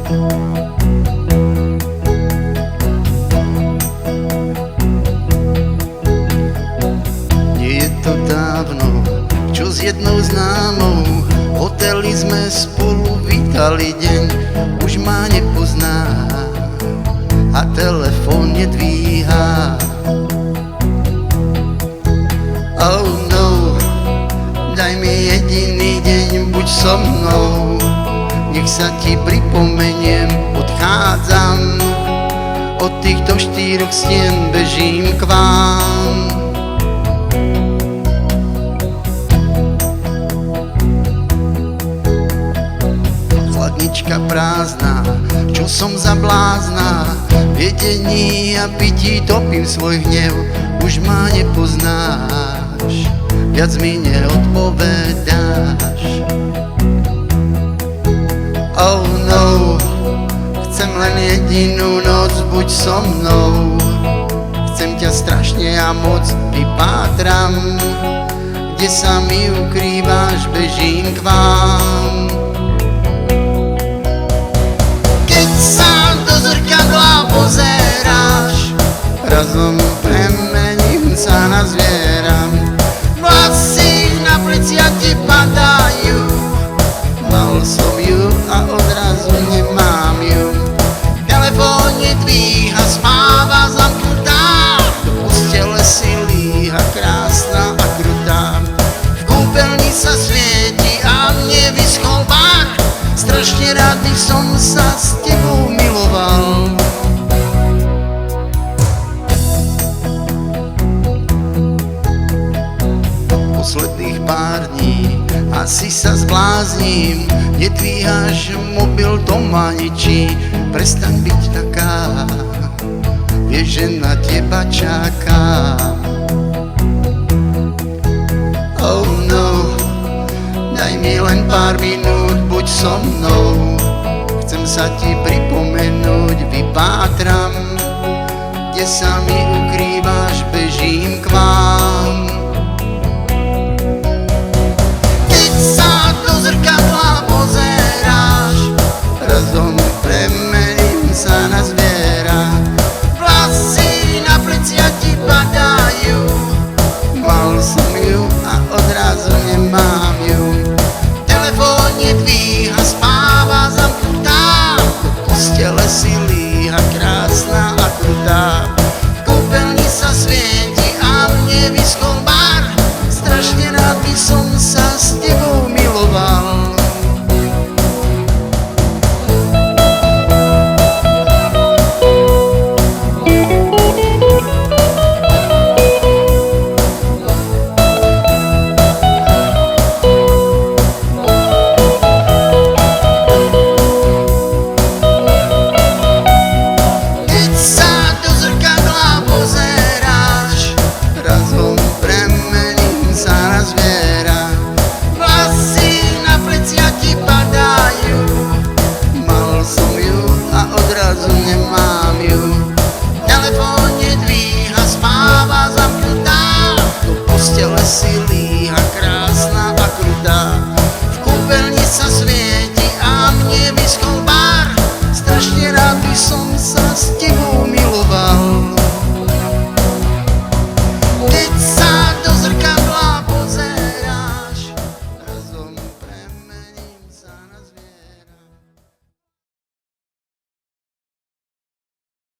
Nie je to dávno, čo s jednou známou v hoteli sme spolu vítali deň. Už ma nepozná a telefón nedvíha. Oh no, daj mi jediný deň, buď so mnou. Nech sa ti pripomeniem, odchádzam. Od týchto 4 stien bežím k vám. Chladnička prázdna, čo som za blázna. V jedení a pití topím svoj hnev. Už ma nepoznáš, viac mi neodpovedáš. Oh no, chcem len jedinú noc, buď so mnou. Chcem ťa strašne a moc, vypátram. Kde sa mi ukrývaš, bežím k vám. Keď sa do zrkadla pozeráš, razom premením sa na zviera. Vlasy na pleciach ti padajú, mal som ju a odrazu nemám ju. Telefón nedvíha, spáva zamknutá, do postele si líha, krásna a krutá. V kúpeľni sa svieti a mne vyschol bach, strašne rád by som sa s tebou miloval. Posledných pár dní asi sa zblázním, nedvíhaš mobil, to ma ničí. Prestaň byť taká, vieš, že na teba čakám. Oh no, daj mi len pár minút, buď so mnou. Chcem sa ti pripomenúť, vypátram. Kde sa mi ukrývaš, bežím k vám.